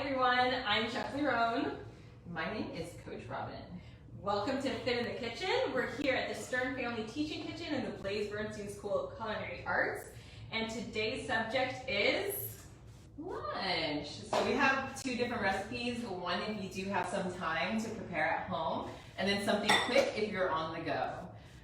everyone, I'm Chef Liron. My name is Coach Robbin. Welcome to Fit in the Kitchen. We're here at the Stern Family Teaching Kitchen in the Blaise Bernstein School of Culinary Arts. And today's subject is Lunch. So we have two different recipes. One if you do have some time to prepare at home, and then something quick if you're on the go.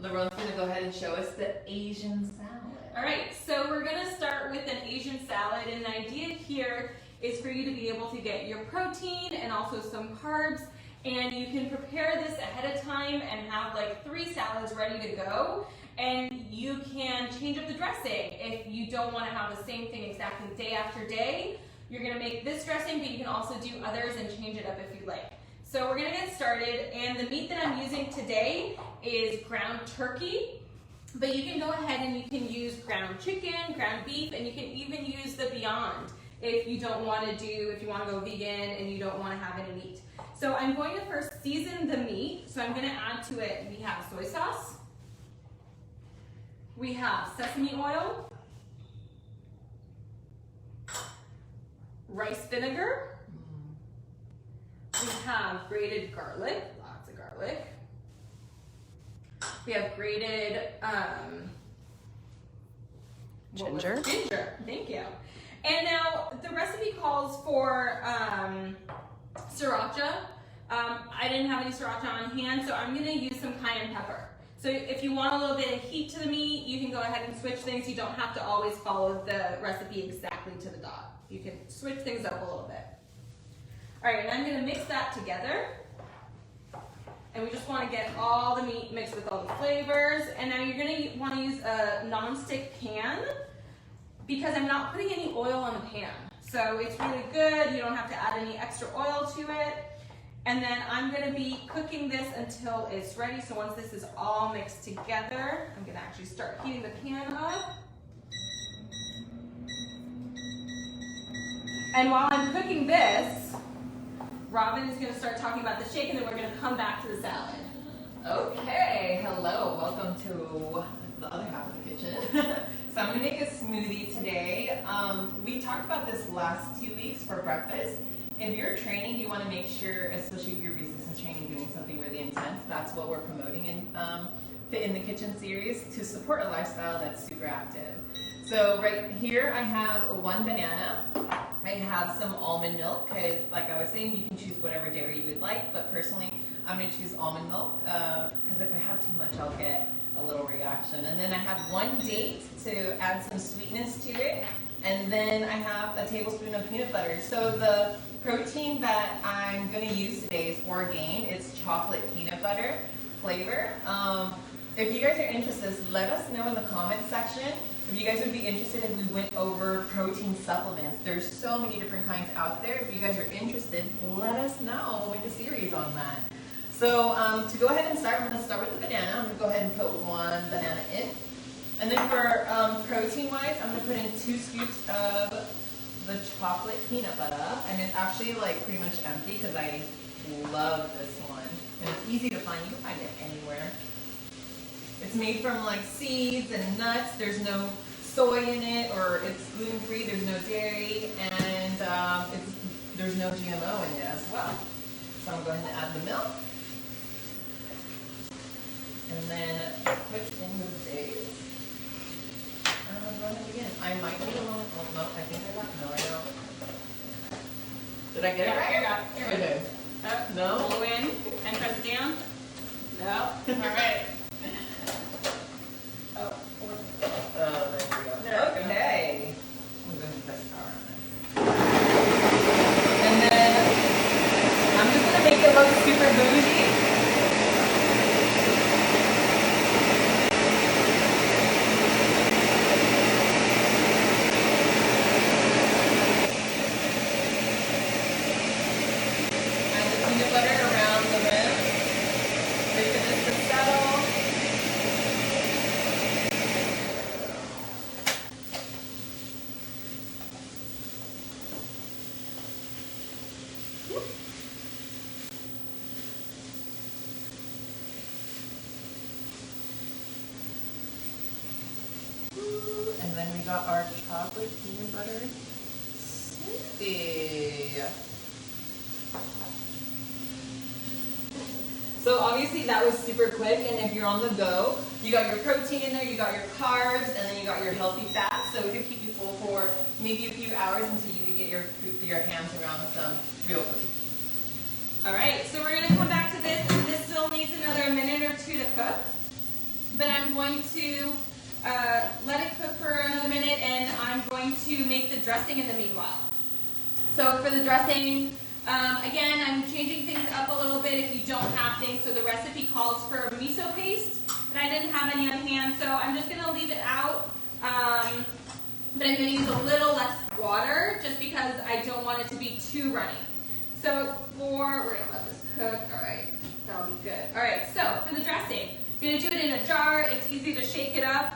Liron's going to go ahead and show us the Asian salad. All right, so we're going to start with an Asian salad, and the idea here is for you to be able to get your protein and also some carbs, and you can prepare this ahead of time and have like 3 salads ready to go, and you can change up the dressing. If you don't want to have the same thing exactly day after day, you're going to make this dressing, but you can also do others and change it up if you like. So we're going to get started, and the meat that I'm using today is ground turkey. But you can go ahead and you can use ground chicken, ground beef, and you can even use the Beyond if you don't want to if you want to go vegan and you don't want to have any meat. So I'm going to first season the meat. So I'm going to add to it, we have soy sauce, we have sesame oil, rice vinegar, we have grated garlic, lots of garlic. We have grated Ginger. Ginger, thank you. And now the recipe calls for sriracha. I didn't have any sriracha on hand, so I'm going to use some cayenne pepper. So if you want a little bit of heat to the meat, you can go ahead and switch things. You don't have to always follow the recipe exactly to the dot. You can switch things up a little bit. All right, and I'm going to mix that together. And we just want to get all the meat mixed with all the flavors. And now you're going to want to use a non-stick pan because I'm not putting any oil on the pan. So it's really good. You don't have to add any extra oil to it. And then I'm going to be cooking this until it's ready. So once this is all mixed together, I'm going to actually start heating the pan up. And while I'm cooking this, Robbin is going to start talking about the shake, and then we're going to come back to the salad. Okay, hello, welcome to the other half of the kitchen. So I'm going to make a smoothie today. We talked about this last 2 weeks for breakfast. If you're training, you want to make sure, especially if you're resistance training, doing something really intense, that's what we're promoting in Fit in the Kitchen series to support a lifestyle that's super active. So right here I have 1 banana. I have some almond milk because, like I was saying, you can choose whatever dairy you would like, but personally I'm going to choose almond milk because if I have too much I'll get a little reaction. And then I have 1 date to add some sweetness to it, and then I have a tablespoon of peanut butter. So the protein that I'm going to use today is Orgain. It's chocolate peanut butter flavor. If you guys are interested, let us know in the comment section if you guys would be interested if we went over protein supplements. There's so many different kinds out there. If you guys are interested, let us know. We'll make a series on that. So to go ahead and start, I'm going to start with the banana. I'm going to go ahead and put 1 banana in. And then for protein-wise, I'm going to put in 2 scoops of the chocolate peanut butter. And it's actually like pretty much empty because I love this one. And it's easy to find. You can find it anywhere. It's made from like seeds and nuts. There's no soy in it, or it's gluten-free. There's no dairy, and there's no GMO in it as well. So I'm going to go ahead and add the milk, and then put in the dates. And I'm going to go ahead again. I might need a little. Oh no, I think I got. No, I don't. Did I get it right? You're good. Okay. No. Pull in and press it down. No. All right. There we go. Okay. I'm going to press power on this. And then I'm just going to make it look super bougie. Add the peanut butter around the rim. Wait for this to settle. And then we got our chocolate peanut butter smoothie. So obviously that was super quick, and if you're on the go, you got your protein in there, you got your carbs, and then you got your healthy fats, so it could keep you full for maybe a few hours until you get your hands around some real food. All right, so we're gonna come back to this, and this still needs another minute or two to cook, but I'm going to let it cook for another minute, and I'm going to make the dressing in the meanwhile. So for the dressing, again, I'm changing things up a little bit if you don't have things. So the recipe calls for miso paste, but I didn't have any on hand, so I'm just gonna leave it out. But I'm gonna use a little less water just because I don't want it to be too runny. So we're gonna let this cook. All right, that'll be good. All right, so for the dressing, you're gonna do it in a jar. It's easy to shake it up.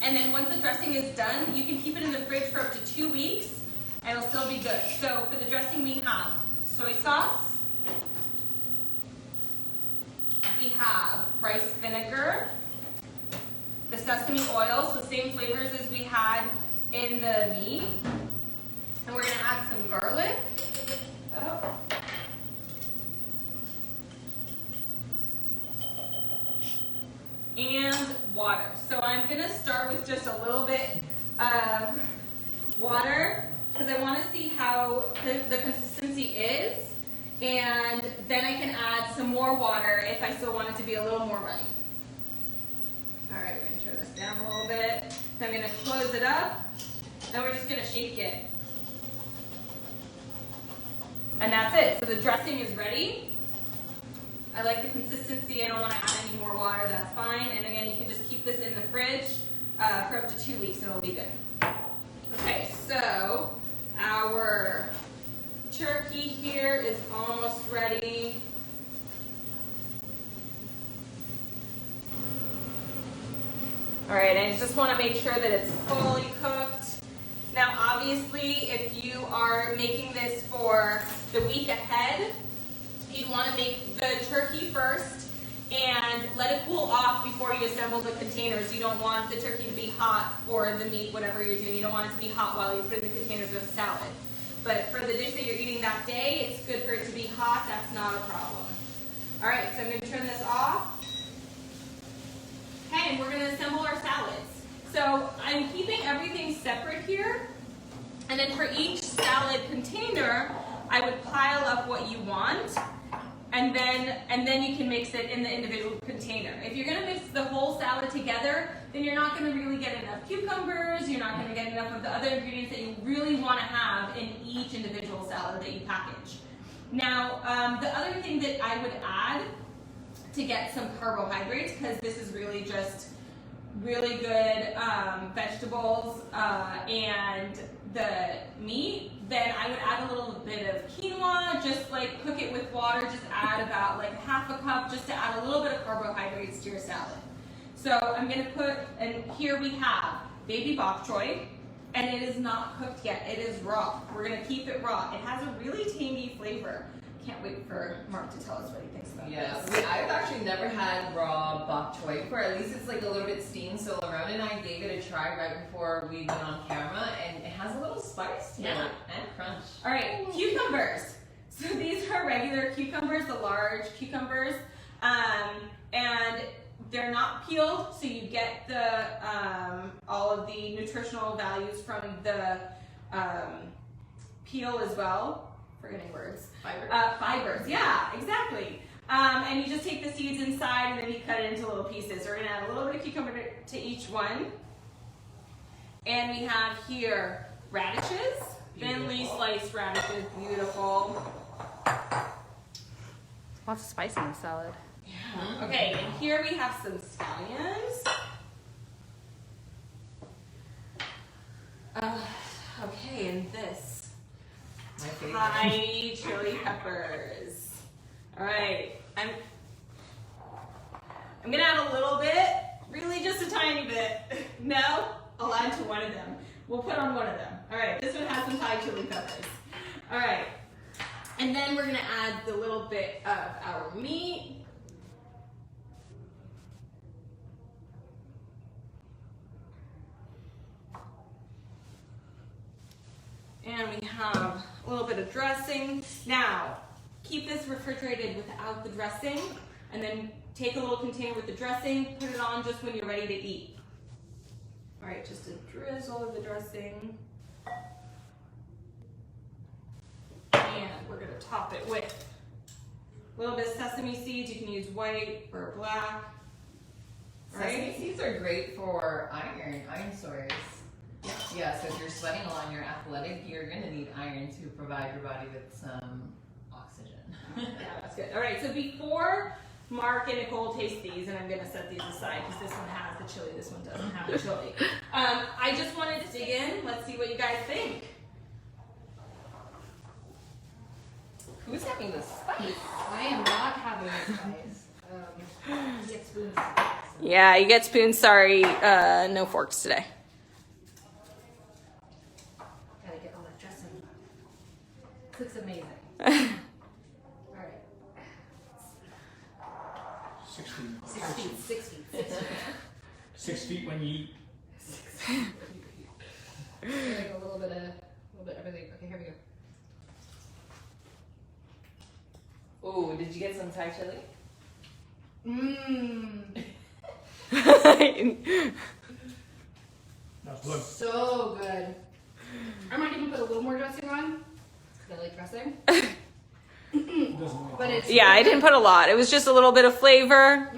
And then once the dressing is done, you can keep it in the fridge for up to 2 weeks and it'll still be good. So for the dressing we have soy sauce, we have rice vinegar, the sesame oil, so same flavors as we had in the meat. And we're gonna add some garlic. Oh. And water. So I'm gonna start with just a little bit of water because I want to see how the consistency is, and then I can add some more water if I still want it to be a little more runny. All right, we're gonna turn this down a little bit. Then I'm gonna close it up, and we're just gonna shake it. And that's it. So the dressing is ready. I like the consistency. I don't want to add any more water. That's fine. And again, you can just keep this in the fridge for up to 2 weeks and it'll be good. Okay, so our turkey here is almost ready. All right, I just want to make sure that it's fully cooked. Now, obviously, if you are making this for the week ahead, you'd want to make the turkey first and let it cool off before you assemble the containers. You don't want the turkey to be hot, or the meat, whatever you're doing. You don't want it to be hot while you're putting the containers with the salad. But for the dish that you're eating that day, it's good for it to be hot. That's not a problem. All right, so I'm going to turn this off. Okay, and we're going to assemble our salads. So I'm keeping everything separate here. And then for each salad container, I would pile up what you want. And then you can mix it in the individual container. If you're gonna mix the whole salad together, then you're not gonna really get enough cucumbers, you're not gonna get enough of the other ingredients that you really wanna have in each individual salad that you package. Now, the other thing that I would add to get some carbohydrates, because this is really just really good vegetables and the meat, then I would add a little bit of quinoa, just like cook it with water, just add about like half a cup just to add a little bit of carbohydrates to your salad. So I'm gonna put, and here we have baby bok choy, and it is not cooked yet, it is raw. We're gonna keep it raw. It has a really tangy flavor. Can't wait for Mark to tell us what he thinks about this. I've actually never had raw bok choy before. At least it's like a little bit steamed. So Liron and I gave it a try right before we went on camera, and it has a little spice to it and crunch. All right, cucumbers. So these are regular cucumbers, the large cucumbers, and they're not peeled, so you get the all of the nutritional values from the peel as well. Forgetting words. Fibers, yeah, exactly. And you just take the seeds inside and then you cut it into little pieces. We're gonna add a little bit of cucumber to each one. And we have here radishes, thinly sliced radishes, beautiful. Lots of spice in the salad. Yeah. Okay, and here we have some scallions. Okay, and this. Thai chili peppers. All right, I'm gonna add a little bit, really just a tiny bit. No, I'll add to one of them. We'll put on one of them. All right, this one has some Thai chili peppers. All right, and then we're gonna add the little bit of our meat. And we have a little bit of dressing. Now, keep this refrigerated without the dressing, and then take a little container with the dressing, put it on just when you're ready to eat. All right, just a drizzle of the dressing. And we're gonna top it with a little bit of sesame seeds. You can use white or black. Sesame seeds are great for iron source. Yeah, so if you're sweating a lot and you're athletic, you're gonna need iron to provide your body with some oxygen. Yeah, that's good. All right, so before Mark and Nicole taste these, and I'm gonna set these aside because this one has the chili, this one doesn't have the chili. I just wanted to dig in. Let's see what you guys think. Who's having the spice? I am not having the spice. You get spoons. Yeah, you get spoons. Sorry, no forks today. Gotta get all that dressing. This looks amazing. All right. 6 feet. 6 feet. 6 feet. 6 feet. 6 feet when you eat. Like a little bit everything. Okay, here we go. Oh, did you get some Thai chili? Mmm. That's good. So good. I might even put a little more dressing on because I like dressing. It doesn't make But it's Yeah, I didn't put a lot. It was just a little bit of flavor.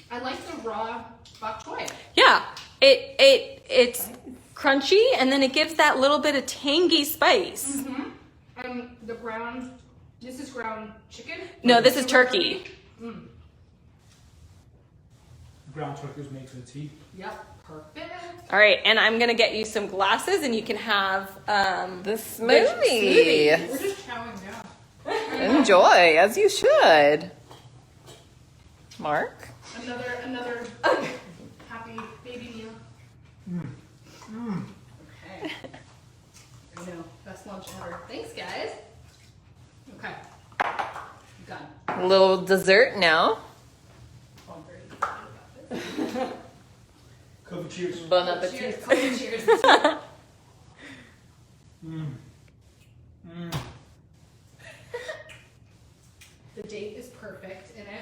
I like the raw bok choy. Yeah, it's crunchy, and then it gives that little bit of tangy spice. The ground. This is ground chicken. No, this is turkey. ground turkey was made for the tea. Yep. Perfect. All right, and I'm gonna get you some glasses, and you can have The smoothie. We're just chowing down. Enjoy, as you should. Mark? Another happy baby meal. Okay. I know. Best lunch ever. Thanks, guys. Okay. Done. A little dessert now. Oh, I'm very excited about this. Cover cheers. Bon appetit. Cheers. Coffee, cheers. The date is perfect in it.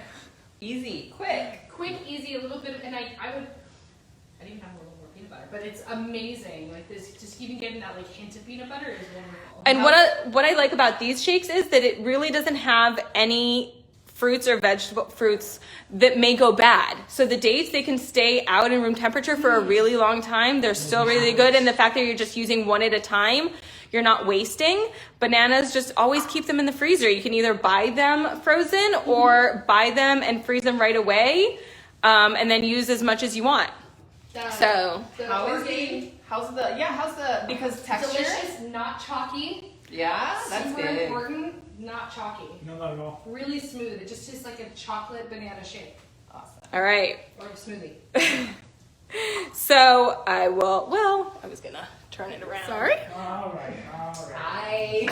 Easy, quick. Quick, easy, a little bit of, and I didn't even have a little more peanut butter, but it's amazing. Like this, just even getting that like hint of peanut butter is wonderful. And what I like about these shakes is that it really doesn't have any fruits or vegetable fruits that may go bad. So the dates, they can stay out in room temperature for a really long time. They're still really good. And the fact that you're just using one at a time, you're not wasting. Bananas, just always keep them in the freezer. You can either buy them frozen or buy them and freeze them right away, and then use as much as you want. So How's the, because texture? Delicious, not chalky. Yeah, that's Super good. important, not chalky. No, not at all. Really smooth. It just tastes like a chocolate banana shake Awesome. all right. or a smoothie. So I was gonna turn it around. Sorry. All right.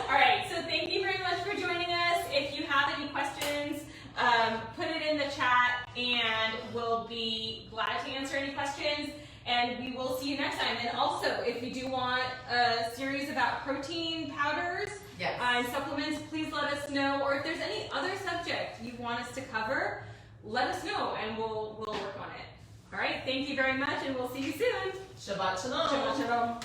All right, so thank you very much for joining us. If you have any questions, put it in the chat and we'll be glad to answer any questions. And we will see you next time. And also, if you do want a series about protein powders and supplements, please let us know. Or if there's any other subject you want us to cover, let us know and we'll work on it. All right, thank you very much and we'll see you soon. Shabbat shalom. Shabbat shalom.